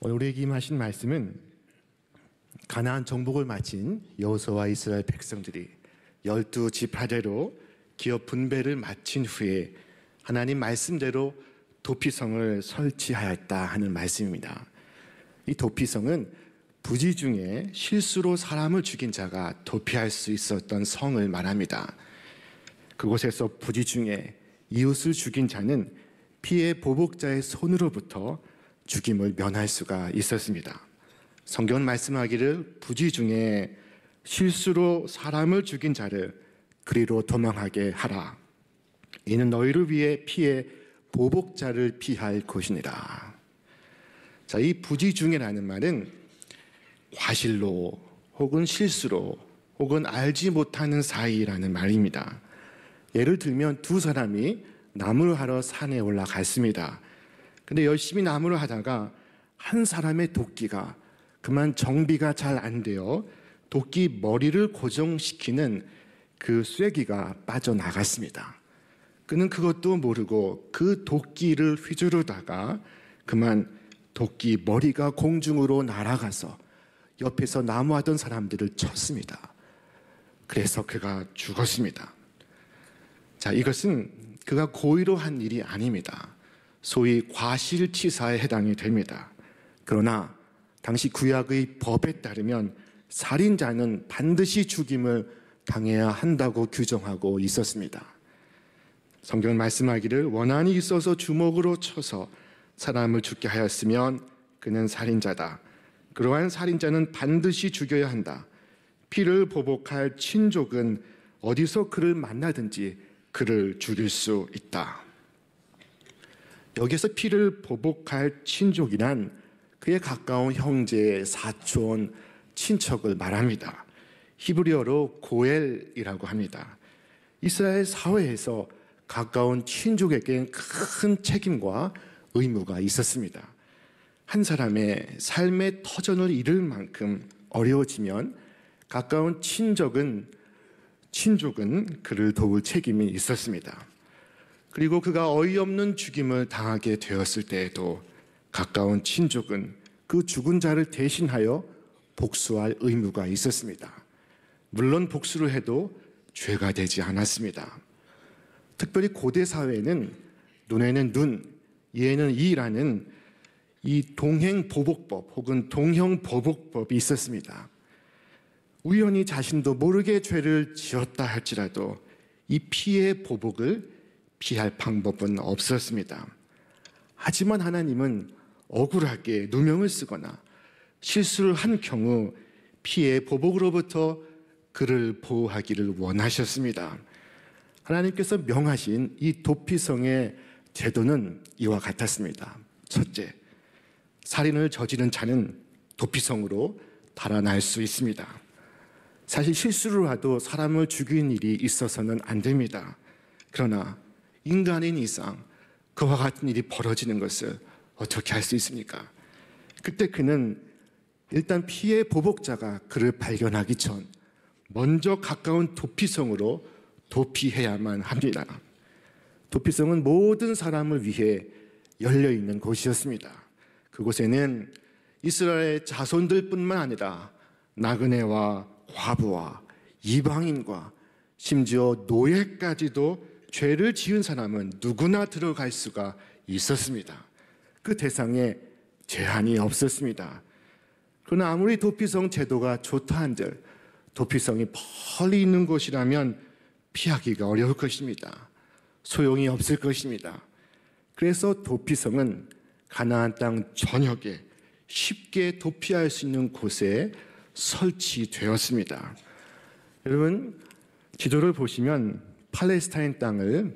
오늘 우리에게 임하신 말씀은 가나안 정복을 마친 여호수아와 이스라엘 백성들이 12지파대로 기업 분배를 마친 후에 하나님 말씀대로 도피성을 설치하였다 하는 말씀입니다. 이 도피성은 부지 중에 실수로 사람을 죽인 자가 도피할 수 있었던 성을 말합니다. 그곳에서 부지 중에 이웃을 죽인 자는 피해 보복자의 손으로부터 죽임을 면할 수가 있었습니다. 성경은 말씀하기를 부지 중에 실수로 사람을 죽인 자를 그리로 도망하게 하라. 이는 너희를 위해 피해 보복자를 피할 것이니라. 자, 이 부지 중에라는 말은 과실로 혹은 실수로 혹은 알지 못하는 사이라는 말입니다. 예를 들면 두 사람이 나무를 하러 산에 올라갔습니다. 근데 열심히 나무를 하다가 한 사람의 도끼가 그만 정비가 잘 안 되어 도끼 머리를 고정시키는 그 쐐기가 빠져나갔습니다. 그는 그것도 모르고 그 도끼를 휘두르다가 그만 도끼 머리가 공중으로 날아가서 옆에서 나무하던 사람들을 쳤습니다. 그래서 그가 죽었습니다. 자, 이것은 그가 고의로 한 일이 아닙니다. 소위 과실치사에 해당이 됩니다. 그러나 당시 구약의 법에 따르면 살인자는 반드시 죽임을 당해야 한다고 규정하고 있었습니다. 성경은 말씀하기를 원한이 있어서 주먹으로 쳐서 사람을 죽게 하였으면 그는 살인자다. 그러한 살인자는 반드시 죽여야 한다. 피를 보복할 친족은 어디서 그를 만나든지 그를 죽일 수 있다. 여기서 피를 보복할 친족이란 그의 가까운 형제, 사촌, 친척을 말합니다. 히브리어로 고엘이라고 합니다. 이스라엘 사회에서 가까운 친족에겐 큰 책임과 의무가 있었습니다. 한 사람의 삶의 터전을 잃을 만큼 어려워지면 가까운 친족은 그를 도울 책임이 있었습니다. 그리고 그가 어이없는 죽임을 당하게 되었을 때에도 가까운 친족은 그 죽은 자를 대신하여 복수할 의무가 있었습니다. 물론 복수를 해도 죄가 되지 않았습니다. 특별히 고대 사회에는 눈에는 눈, 이에는 이라는 이 동행보복법 혹은 동형보복법이 있었습니다. 우연히 자신도 모르게 죄를 지었다 할지라도 이 피해 보복을 피할 방법은 없었습니다. 하지만 하나님은 억울하게 누명을 쓰거나 실수를 한 경우 피해 보복으로부터 그를 보호하기를 원하셨습니다. 하나님께서 명하신 이 도피성의 제도는 이와 같았습니다. 첫째, 살인을 저지른 자는 도피성으로 달아날 수 있습니다. 사실 실수를 하도 사람을 죽인 일이 있어서는 안 됩니다. 그러나 인간인 이상 그와 같은 일이 벌어지는 것을 어떻게 할 수 있습니까? 그때 그는 일단 피해 보복자가 그를 발견하기 전 먼저 가까운 도피성으로 도피해야만 합니다. 도피성은 모든 사람을 위해 열려있는 곳이었습니다. 그곳에는 이스라엘 자손들뿐만 아니라 나그네와 과부와 이방인과 심지어 노예까지도 죄를 지은 사람은 누구나 들어갈 수가 있었습니다. 그 대상에 제한이 없었습니다. 그러나 아무리 도피성 제도가 좋다 한들 도피성이 멀리 있는 곳이라면 피하기가 어려울 것입니다. 소용이 없을 것입니다. 그래서 도피성은 가나안 땅 전역에 쉽게 도피할 수 있는 곳에 설치되었습니다. 여러분, 지도를 보시면 팔레스타인 땅을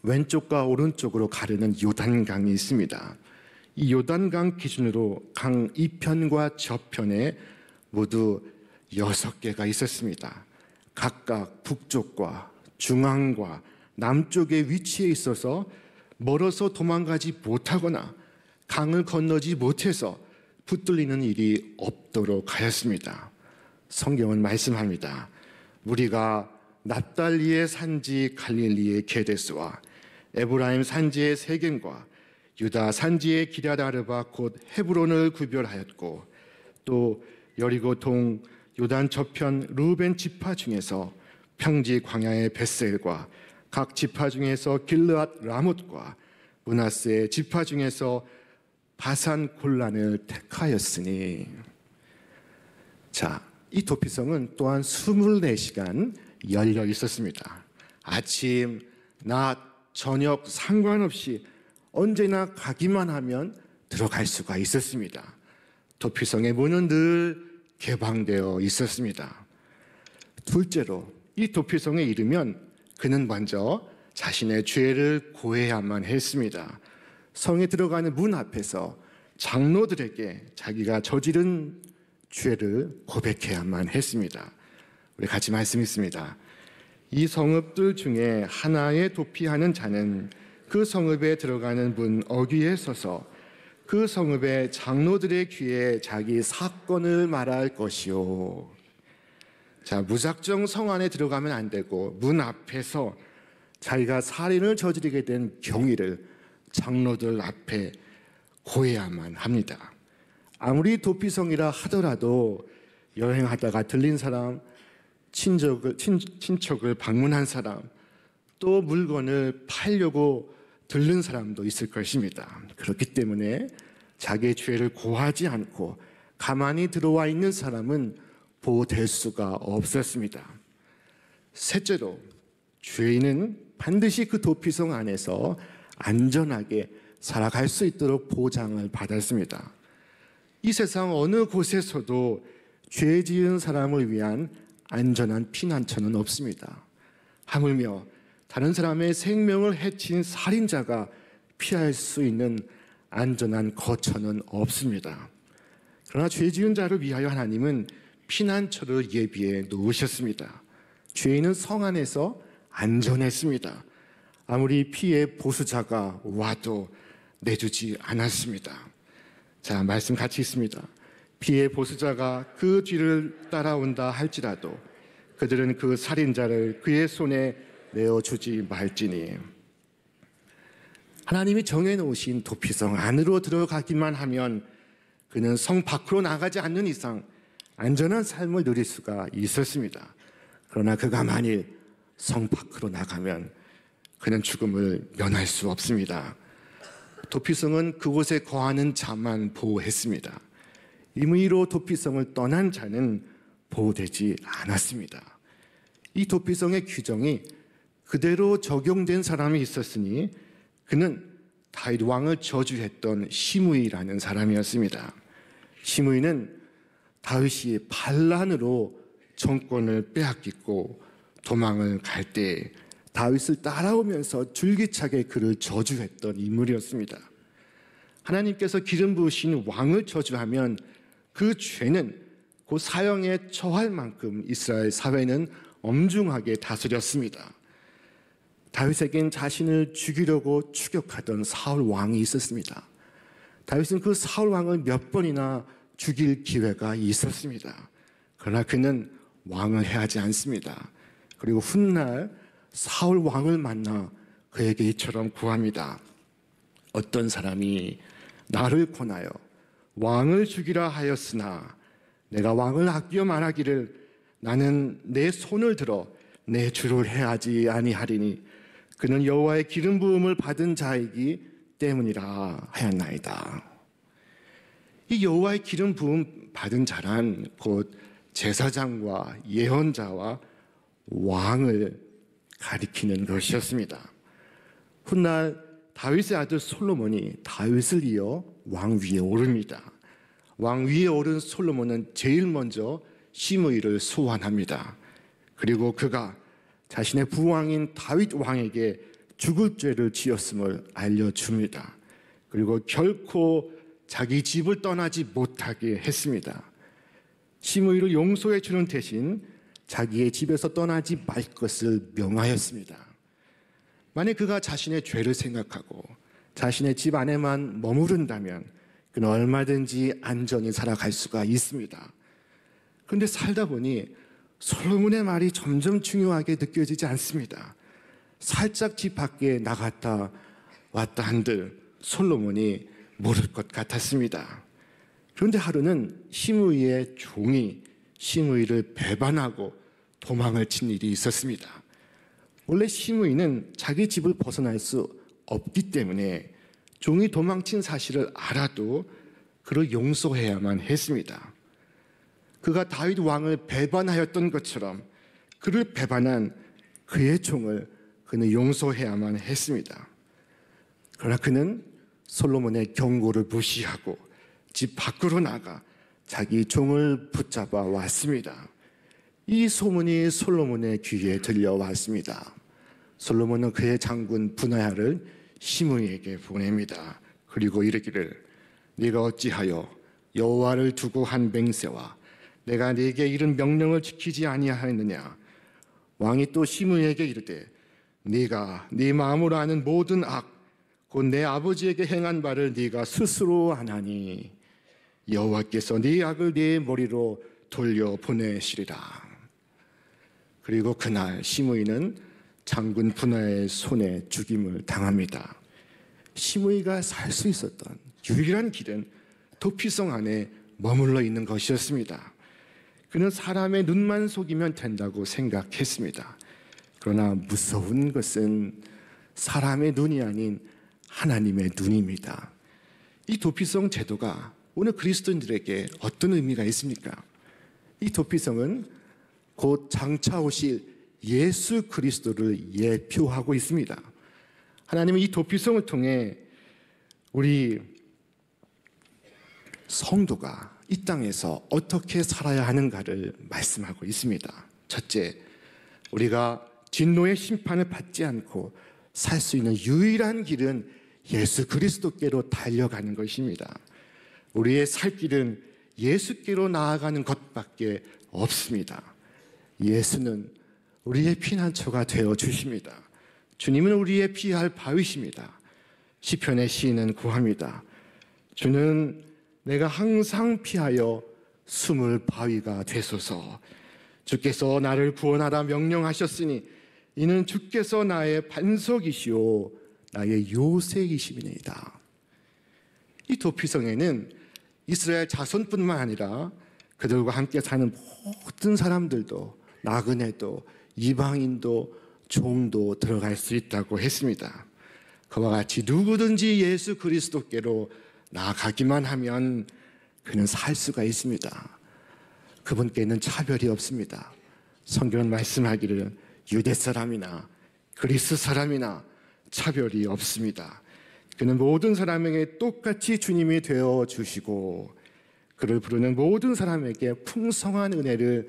왼쪽과 오른쪽으로 가르는 요단강이 있습니다. 이 요단강 기준으로 강 이편과 저편에 모두 6개가 있었습니다. 각각 북쪽과 중앙과 남쪽에 위치해 있어서 멀어서 도망가지 못하거나 강을 건너지 못해서 붙들리는 일이 없도록 하였습니다. 성경은 말씀합니다. 우리가 납달리의 산지 갈릴리의 게데스와 에브라임 산지의 세겜과 유다 산지의 기럇아르바 곧 헤브론을 구별하였고 또 여리고 동 요단 저편 루벤 지파 중에서 평지 광야의 벳셀과 각 지파 중에서 길르앗 라못과 므낫세의 지파 중에서 바산 골란을 택하였으니. 자, 이 도피성은 또한 24시간 열려 있었습니다. 아침, 낮, 저녁 상관없이 언제나 가기만 하면 들어갈 수가 있었습니다. 도피성의 문은 늘 개방되어 있었습니다. 둘째로 이 도피성에 이르면 그는 먼저 자신의 죄를 고해야만 했습니다. 성에 들어가는 문 앞에서 장로들에게 자기가 저지른 죄를 고백해야만 했습니다. 우리 같이 말씀 있습니다. 이 성읍들 중에 하나에 도피하는 자는 그 성읍에 들어가는 문 어귀에 서서 그 성읍의 장로들의 귀에 자기 사건을 말할 것이요. 자, 무작정 성 안에 들어가면 안 되고 문 앞에서 자기가 살인을 저지르게 된 경위를 장로들 앞에 고해야만 합니다. 아무리 도피성이라 하더라도 여행하다가 들린 사람, 친척을 방문한 사람, 또 물건을 팔려고 들른 사람도 있을 것입니다. 그렇기 때문에 자기의 죄를 고하지 않고 가만히 들어와 있는 사람은 보호될 수가 없었습니다. 셋째로, 죄인은 반드시 그 도피성 안에서 안전하게 살아갈 수 있도록 보장을 받았습니다. 이 세상 어느 곳에서도 죄 지은 사람을 위한 안전한 피난처는 없습니다. 하물며 다른 사람의 생명을 해친 살인자가 피할 수 있는 안전한 거처는 없습니다. 그러나 죄 지은 자를 위하여 하나님은 피난처를 예비해 놓으셨습니다. 죄인은 성 안에서 안전했습니다. 아무리 피해 보수자가 와도 내주지 않았습니다. 자, 말씀 같이 있습니다. 피해 보수자가 그 뒤를 따라온다 할지라도 그들은 그 살인자를 그의 손에 내어주지 말지니. 하나님이 정해놓으신 도피성 안으로 들어가기만 하면 그는 성 밖으로 나가지 않는 이상 안전한 삶을 누릴 수가 있었습니다. 그러나 그가 만일 성 밖으로 나가면 그는 죽음을 면할 수 없습니다. 도피성은 그곳에 거하는 자만 보호했습니다. 임의로 도피성을 떠난 자는 보호되지 않았습니다. 이 도피성의 규정이 그대로 적용된 사람이 있었으니 그는 다윗 왕을 저주했던 시므이라는 사람이었습니다. 시므이는 다윗이 반란으로 정권을 빼앗기고 도망을 갈 때 다윗을 따라오면서 줄기차게 그를 저주했던 인물이었습니다. 하나님께서 기름 부으신 왕을 저주하면 그 죄는 곧 사형에 처할 만큼 이스라엘 사회는 엄중하게 다스렸습니다. 다윗에겐 자신을 죽이려고 추격하던 사울 왕이 있었습니다. 다윗은 그 사울 왕을 몇 번이나 죽일 기회가 있었습니다. 그러나 그는 왕을 해하지 않습니다. 그리고 훗날 사울 왕을 만나 그에게 이처럼 구합니다. 어떤 사람이 나를 권하여 왕을 죽이라 하였으나 내가 왕을 아끼어 말하기를 나는 내 손을 들어 내 주를 해하지 아니하리니 그는 여호와의 기름 부음을 받은 자이기 때문이라 하였나이다. 이 여호와의 기름 부음 받은 자란 곧 제사장과 예언자와 왕을 가리키는 것이었습니다. 훗날 다윗의 아들 솔로몬이 다윗을 이어 왕 위에 오릅니다. 왕 위에 오른 솔로몬은 제일 먼저 시므이를 소환합니다. 그리고 그가 자신의 부왕인 다윗 왕에게 죽을 죄를 지었음을 알려줍니다. 그리고 결코 자기 집을 떠나지 못하게 했습니다. 시므이를 용서해 주는 대신 자기의 집에서 떠나지 말 것을 명하였습니다. 만약 그가 자신의 죄를 생각하고 자신의 집 안에만 머무른다면 그는 얼마든지 안전히 살아갈 수가 있습니다. 그런데 살다 보니 솔로몬의 말이 점점 중요하게 느껴지지 않습니다. 살짝 집 밖에 나갔다 왔다 한들 솔로몬이 모를 것 같았습니다. 그런데 하루는 시므이의 종이 시므이를 배반하고 도망을 친 일이 있었습니다. 원래 시므이는 자기 집을 벗어날 수 없기 때문에 종이 도망친 사실을 알아도 그를 용서해야만 했습니다. 그가 다윗 왕을 배반하였던 것처럼 그를 배반한 그의 종을 그는 용서해야만 했습니다. 그러나 그는 솔로몬의 경고를 무시하고 집 밖으로 나가 자기 종을 붙잡아 왔습니다. 이 소문이 솔로몬의 귀에 들려왔습니다. 솔로몬은 그의 장군 분하야를 시므이에게 보냅니다. 그리고 이르기를 네가 어찌하여 여호와를 두고 한 맹세와 내가 네게 이른 명령을 지키지 아니하였느냐. 왕이 또 시므이에게 이르되 네가 네 마음으로 아는 모든 악 곧 내 아버지에게 행한 바를 네가 스스로 아나니 여호와께서 네 악을 네 머리로 돌려 보내시리라. 그리고 그날 시므이는 장군 분하야의 손에 죽임을 당합니다. 시므이가 살 수 있었던 유일한 길은 도피성 안에 머물러 있는 것이었습니다. 그는 사람의 눈만 속이면 된다고 생각했습니다. 그러나 무서운 것은 사람의 눈이 아닌 하나님의 눈입니다. 이 도피성 제도가 오늘 그리스도인들에게 어떤 의미가 있습니까? 이 도피성은 곧 장차 오실 예수 그리스도를 예표하고 있습니다. 하나님은 이 도피성을 통해 우리 성도가 이 땅에서 어떻게 살아야 하는가를 말씀하고 있습니다. 첫째, 우리가 진노의 심판을 받지 않고 살 수 있는 유일한 길은 예수 그리스도께로 달려가는 것입니다. 우리의 살 길은 예수께로 나아가는 것밖에 없습니다. 예수는 우리의 피난처가 되어 주십니다. 주님은 우리의 피할 바위십니다. 시편의 시인은 구합니다. 주는 내가 항상 피하여 숨을 바위가 되소서. 주께서 나를 구원하라 명령하셨으니 이는 주께서 나의 반석이시오 나의 요새이심이니이다. 이 도피성에는 이스라엘 자손뿐만 아니라 그들과 함께 사는 모든 사람들도 나그네도 이방인도 종도 들어갈 수 있다고 했습니다. 그와 같이 누구든지 예수 그리스도께로 나아가기만 하면 그는 살 수가 있습니다. 그분께는 차별이 없습니다. 성경은 말씀하기를 유대 사람이나 그리스 사람이나 차별이 없습니다. 그는 모든 사람에게 똑같이 주님이 되어 주시고 그를 부르는 모든 사람에게 풍성한 은혜를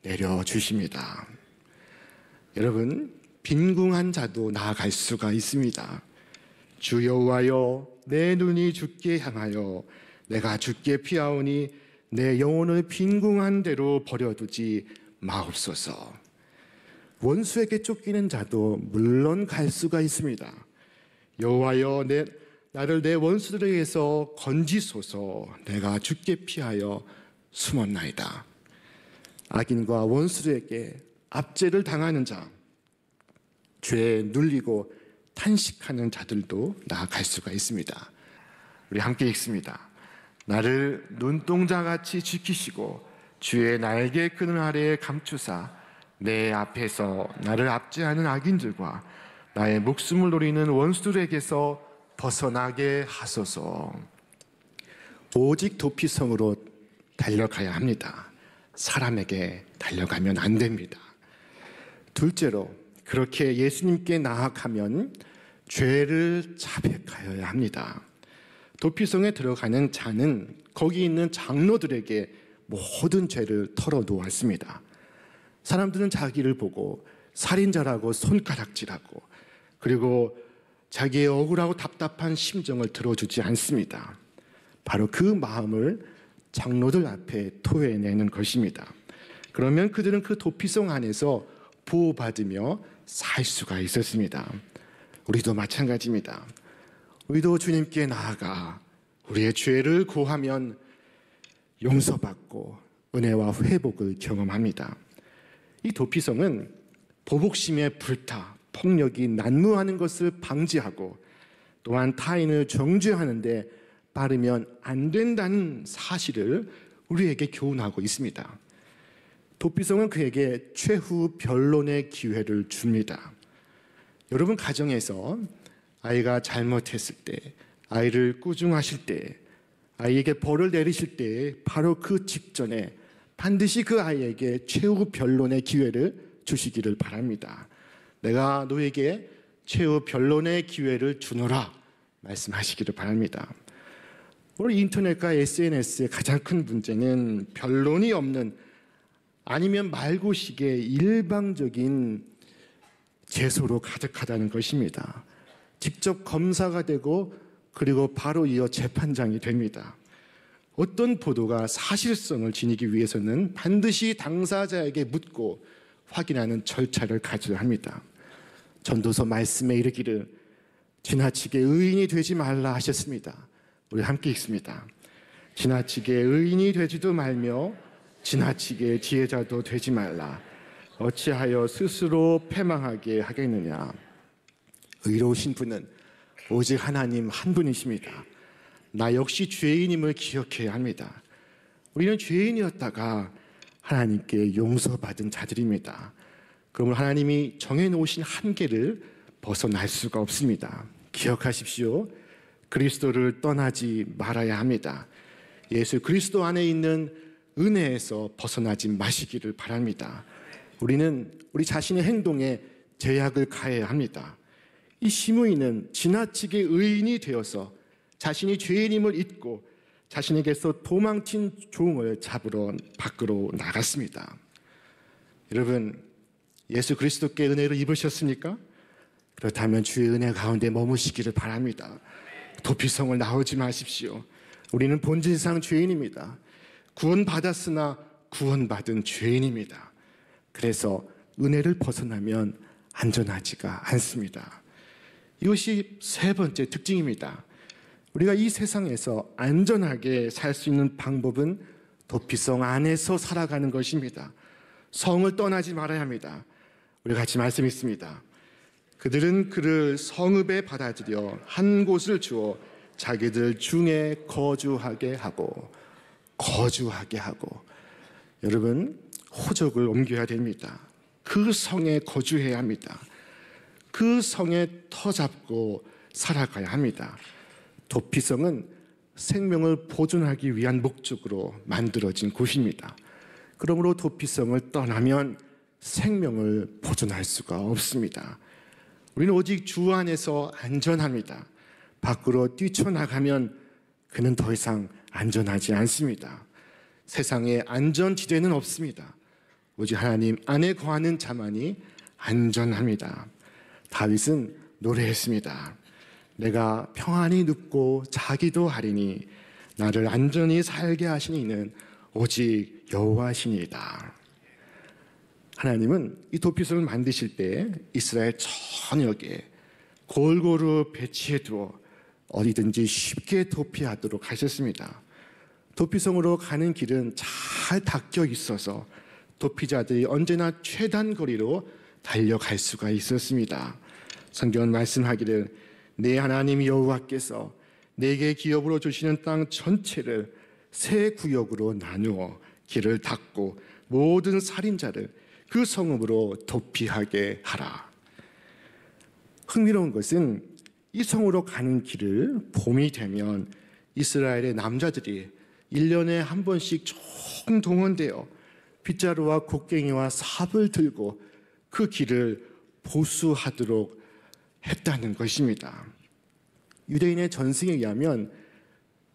내려 주십니다. 여러분, 빈궁한 자도 나아갈 수가 있습니다. 주 여호와여 내 눈이 주께 향하여 내가 주께 피하오니 내 영혼을 빈궁한 대로 버려두지 마옵소서. 원수에게 쫓기는 자도 물론 갈 수가 있습니다. 여호와여 나를 내 원수들에게서 건지소서. 내가 주께 피하여 숨었나이다. 악인과 원수들에게 압제를 당하는 자, 죄에 눌리고 탄식하는 자들도 나아갈 수가 있습니다. 우리 함께 읽습니다. 나를 눈동자같이 지키시고 주의 날개 그늘 아래에 감추사 내 앞에서 나를 압제하는 악인들과 나의 목숨을 노리는 원수들에게서 벗어나게 하소서. 오직 도피성으로 달려가야 합니다. 사람에게 달려가면 안 됩니다. 둘째로, 그렇게 예수님께 나아가면 죄를 자백하여야 합니다. 도피성에 들어가는 자는 거기 있는 장로들에게 모든 죄를 털어놓았습니다. 사람들은 자기를 보고 살인자라고 손가락질하고 그리고 자기의 억울하고 답답한 심정을 들어주지 않습니다. 바로 그 마음을 장로들 앞에 토해내는 것입니다. 그러면 그들은 그 도피성 안에서 보호받으며 살 수가 있었습니다. 우리도 마찬가지입니다. 우리도 주님께 나아가 우리의 죄를 고하면 용서받고 은혜와 회복을 경험합니다. 이 도피성은 보복심에 불타 폭력이 난무하는 것을 방지하고 또한 타인을 정죄하는데 빠르면 안 된다는 사실을 우리에게 교훈하고 있습니다. 도피성은 그에게 최후 변론의 기회를 줍니다. 여러분 가정에서 아이가 잘못했을 때, 아이를 꾸중하실 때, 아이에게 벌을 내리실 때 바로 그 직전에 반드시 그 아이에게 최후 변론의 기회를 주시기를 바랍니다. 내가 너에게 최후 변론의 기회를 주노라 말씀하시기를 바랍니다. 오늘 인터넷과 SNS의 가장 큰 문제는 변론이 없는 아니면 말고식의 일방적인 제소로 가득하다는 것입니다. 직접 검사가 되고 그리고 바로 이어 재판장이 됩니다. 어떤 보도가 사실성을 지니기 위해서는 반드시 당사자에게 묻고 확인하는 절차를 가져야 합니다. 전도서 말씀에 이르기를 지나치게 의인이 되지 말라 하셨습니다. 우리 함께 읽습니다. 지나치게 의인이 되지도 말며 지나치게 지혜자도 되지 말라. 어찌하여 스스로 패망하게 하겠느냐. 의로우신 분은 오직 하나님 한 분이십니다. 나 역시 죄인임을 기억해야 합니다. 우리는 죄인이었다가 하나님께 용서받은 자들입니다. 그러므로 하나님이 정해놓으신 한계를 벗어날 수가 없습니다. 기억하십시오. 그리스도를 떠나지 말아야 합니다. 예수 그리스도 안에 있는 은혜에서 벗어나지 마시기를 바랍니다. 우리는 우리 자신의 행동에 제약을 가해야 합니다. 이 시므이는 지나치게 의인이 되어서 자신이 죄인임을 잊고 자신에게서 도망친 종을 잡으러 밖으로 나갔습니다. 여러분, 예수 그리스도께 은혜를 입으셨습니까? 그렇다면 주의 은혜 가운데 머무시기를 바랍니다. 도피성을 나오지 마십시오. 우리는 본질상 죄인입니다. 구원받았으나 구원받은 죄인입니다. 그래서 은혜를 벗어나면 안전하지가 않습니다. 이것이 세 번째 특징입니다. 우리가 이 세상에서 안전하게 살 수 있는 방법은 도피성 안에서 살아가는 것입니다. 성을 떠나지 말아야 합니다. 우리 같이 말씀 있습니다. 그들은 그를 성읍에 받아들여 한 곳을 주어 자기들 중에 거주하게 하고 여러분 호적을 옮겨야 됩니다. 그 성에 거주해야 합니다. 그 성에 터잡고 살아가야 합니다. 도피성은 생명을 보존하기 위한 목적으로 만들어진 곳입니다. 그러므로 도피성을 떠나면 생명을 보존할 수가 없습니다. 우리는 오직 주 안에서 안전합니다. 밖으로 뛰쳐나가면 그는 더 이상 안전하지 않습니다. 세상에 안전지대는 없습니다. 오직 하나님 안에 거하는 자만이 안전합니다. 다윗은 노래했습니다. 내가 평안히 눕고 자기도 하리니 나를 안전히 살게 하신 이는 오직 여호와시니이다. 하나님은 이 도피성을 만드실 때 이스라엘 전역에 골고루 배치해 두어 어디든지 쉽게 도피하도록 하셨습니다. 도피성으로 가는 길은 잘 닦여 있어서 도피자들이 언제나 최단 거리로 달려갈 수가 있었습니다. 성경은 말씀하기를 내 하나님 여호와께서 내게 기업으로 주시는 땅 전체를 세 구역으로 나누어 길을 닫고 모든 살인자를 그 성읍으로 도피하게 하라. 흥미로운 것은 이 성으로 가는 길을 봄이 되면 이스라엘의 남자들이 1년에 한 번씩 총동원되어 빗자루와 곡괭이와 삽을 들고 그 길을 보수하도록 했다는 것입니다. 유대인의 전승에 의하면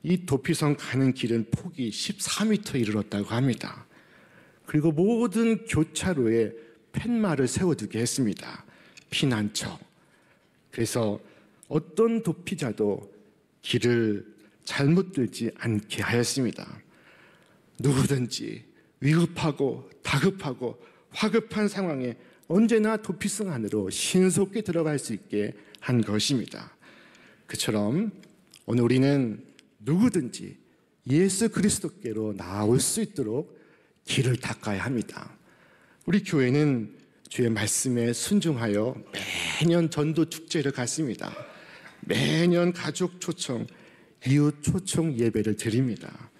이 도피성 가는 길은 폭이 14m 이르렀다고 합니다. 그리고 모든 교차로에 팻말을 세워두게 했습니다. 피난처. 그래서 어떤 도피자도 길을 잘못 들지 않게 하였습니다. 누구든지 위급하고 다급하고 화급한 상황에 언제나 도피성 안으로 신속히 들어갈 수 있게 한 것입니다. 그처럼 오늘 우리는 누구든지 예수 그리스도께로 나올 수 있도록 길을 닦아야 합니다. 우리 교회는 주의 말씀에 순종하여 매년 전도 축제를 갖습니다. 매년 가족 초청, 이웃 초청 예배를 드립니다.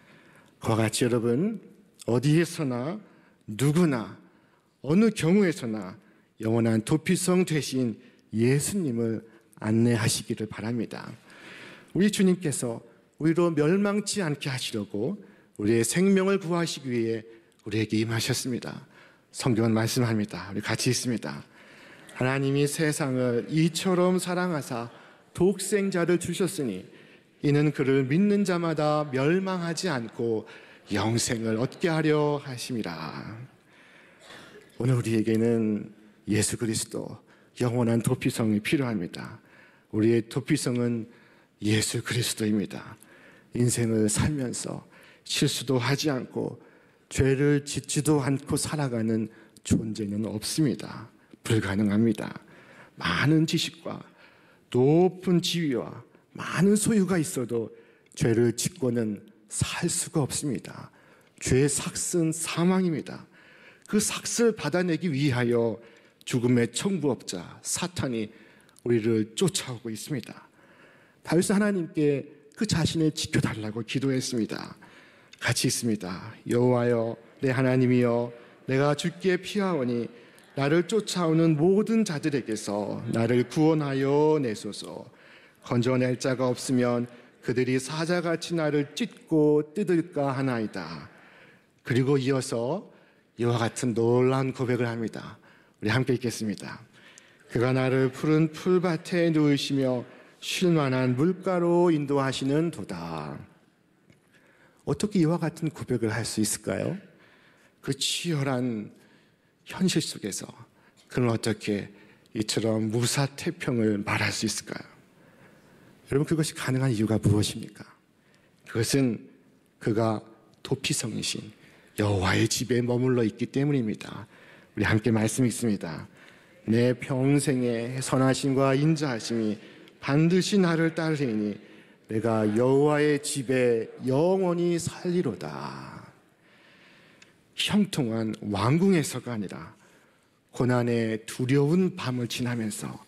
그와 같이 여러분, 어디에서나 누구나 어느 경우에서나 영원한 도피성 되신 예수님을 안내하시기를 바랍니다. 우리 주님께서 우리로 멸망치 않게 하시려고 우리의 생명을 구하시기 위해 우리에게 임하셨습니다. 성경은 말씀합니다. 우리 같이 읽습니다. 하나님이 세상을 이처럼 사랑하사 독생자를 주셨으니 이는 그를 믿는 자마다 멸망하지 않고 영생을 얻게 하려 하심이라. 오늘 우리에게는 예수 그리스도 영원한 도피성이 필요합니다. 우리의 도피성은 예수 그리스도입니다. 인생을 살면서 실수도 하지 않고 죄를 짓지도 않고 살아가는 존재는 없습니다. 불가능합니다. 많은 지식과 높은 지위와 많은 소유가 있어도 죄를 짓고는 살 수가 없습니다. 죄의 삭은 사망입니다. 그 삭을 받아내기 위하여 죽음의 청부업자 사탄이 우리를 쫓아오고 있습니다. 다윗은 하나님께 그 자신을 지켜달라고 기도했습니다. 같이 있습니다. 여호와여 내 하나님이여 내가 주께 피하오니 나를 쫓아오는 모든 자들에게서 나를 구원하여 내소서. 건져낼 자가 없으면 그들이 사자같이 나를 찢고 뜯을까 하나이다. 그리고 이어서 이와 같은 놀라운 고백을 합니다. 우리 함께 읽겠습니다. 그가 나를 푸른 풀밭에 누우시며 쉴만한 물가로 인도하시는 도다. 어떻게 이와 같은 고백을 할 수 있을까요? 그 치열한 현실 속에서 그는 어떻게 이처럼 무사태평을 말할 수 있을까요? 여러분, 그것이 가능한 이유가 무엇입니까? 그것은 그가 도피성이신 여호와의 집에 머물러 있기 때문입니다. 우리 함께 말씀 읽습니다. 내 평생의 선하심과 인자하심이 반드시 나를 따르리니 내가 여호와의 집에 영원히 살리로다. 형통한 왕궁에서가 아니라 고난의 두려운 밤을 지나면서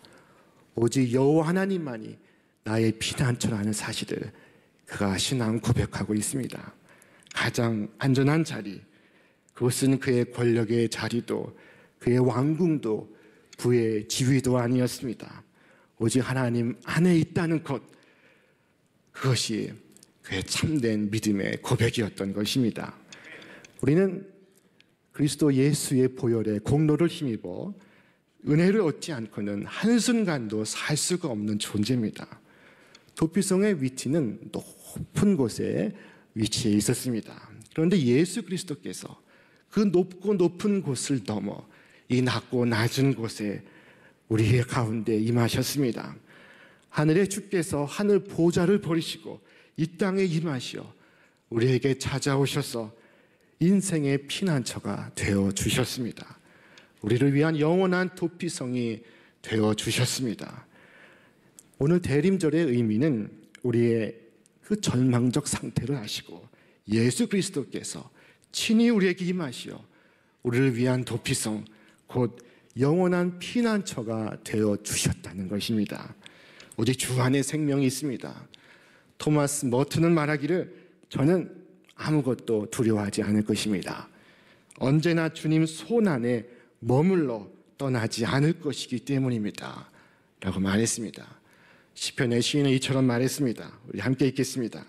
오직 여호와 하나님만이 나의 피난처라는 사실을 그가 신앙 고백하고 있습니다. 가장 안전한 자리, 그것은 그의 권력의 자리도 그의 왕궁도 부의 지위도 아니었습니다. 오직 하나님 안에 있다는 것, 그것이 그의 참된 믿음의 고백이었던 것입니다. 우리는 그리스도 예수의 보혈의 공로를 힘입어 은혜를 얻지 않고는 한순간도 살 수가 없는 존재입니다. 도피성의 위치는 높은 곳에 위치해 있었습니다. 그런데 예수 그리스도께서 그 높고 높은 곳을 넘어 이 낮고 낮은 곳에 우리의 가운데 임하셨습니다. 하늘의 주께서 하늘 보좌를 버리시고 이 땅에 임하시어 우리에게 찾아오셔서 인생의 피난처가 되어 주셨습니다. 우리를 위한 영원한 도피성이 되어 주셨습니다. 오늘 대림절의 의미는 우리의 그 절망적 상태를 아시고 예수 그리스도께서 친히 우리에게 임하시어 우리를 위한 도피성, 곧 영원한 피난처가 되어 주셨다는 것입니다. 오직 주 안에 생명이 있습니다. 토마스 머튼은 말하기를 저는 아무것도 두려워하지 않을 것입니다. 언제나 주님 손 안에 머물러 떠나지 않을 것이기 때문입니다. 라고 말했습니다. 시편의 시인은 이처럼 말했습니다. 우리 함께 읽겠습니다.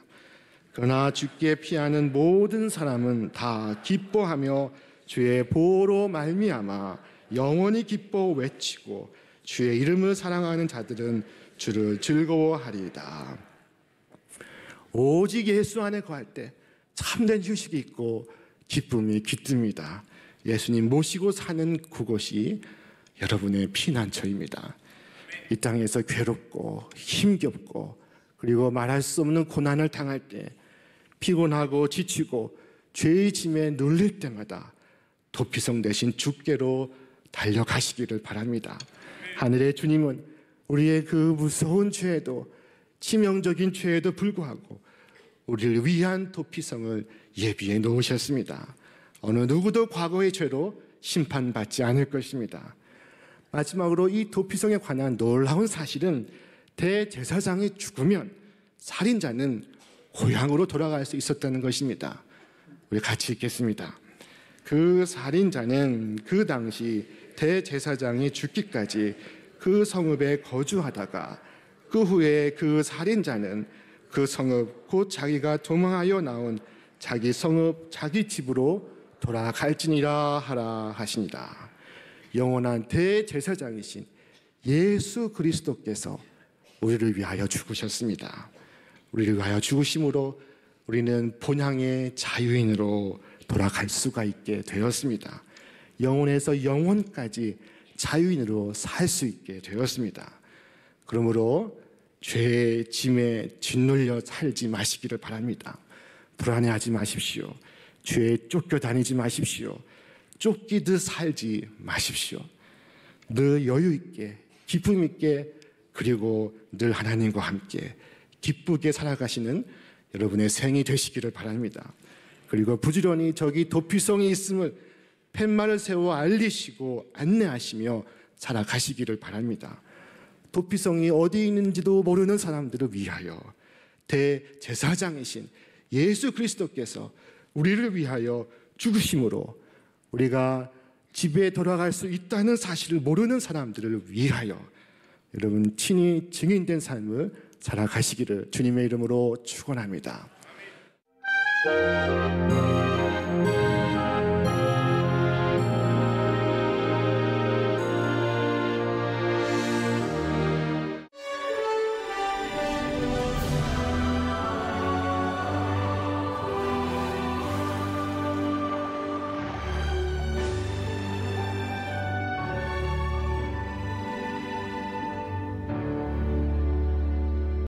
그러나 주께 피하는 모든 사람은 다 기뻐하며 주의 보호로 말미암아 영원히 기뻐 외치고 주의 이름을 사랑하는 자들은 주를 즐거워하리이다. 오직 예수 안에 거할 때 참된 휴식이 있고 기쁨이 깃듭니다. 예수님 모시고 사는 그곳이 여러분의 피난처입니다. 이 땅에서 괴롭고 힘겹고 그리고 말할 수 없는 고난을 당할 때 피곤하고 지치고 죄의 짐에 눌릴 때마다 도피성 대신 주께로 달려가시기를 바랍니다. 하늘의 주님은 우리의 그 무서운 죄에도 치명적인 죄에도 불구하고 우리를 위한 도피성을 예비해 놓으셨습니다. 어느 누구도 과거의 죄로 심판받지 않을 것입니다. 마지막으로 이 도피성에 관한 놀라운 사실은 대제사장이 죽으면 살인자는 고향으로 돌아갈 수 있었다는 것입니다. 우리 같이 읽겠습니다. 그 살인자는 그 당시 대제사장이 죽기까지 그 성읍에 거주하다가 그 후에 그 살인자는 그 성읍 곧 자기가 도망하여 나온 자기 성읍 자기 집으로 돌아갈지니라 하라 하시니라. 영원한 대제사장이신 예수 그리스도께서 우리를 위하여 죽으셨습니다. 우리를 위하여 죽으심으로 우리는 본향의 자유인으로 돌아갈 수가 있게 되었습니다. 영혼에서 영혼까지 자유인으로 살 수 있게 되었습니다. 그러므로 죄의 짐에 짓눌려 살지 마시기를 바랍니다. 불안해하지 마십시오. 죄에 쫓겨다니지 마십시오. 쫓기듯 살지 마십시오. 늘 여유 있게, 기쁨 있게, 그리고 늘 하나님과 함께 기쁘게 살아가시는 여러분의 생이 되시기를 바랍니다. 그리고 부지런히 저기 도피성이 있음을 팻말을 세워 알리시고 안내하시며 살아가시기를 바랍니다. 도피성이 어디 있는지도 모르는 사람들을 위하여 대제사장이신 예수 그리스도께서 우리를 위하여 죽으심으로 우리가 집에 돌아갈 수 있다는 사실을 모르는 사람들을 위하여 여러분 친히 증인된 삶을 살아가시기를 주님의 이름으로 축원합니다.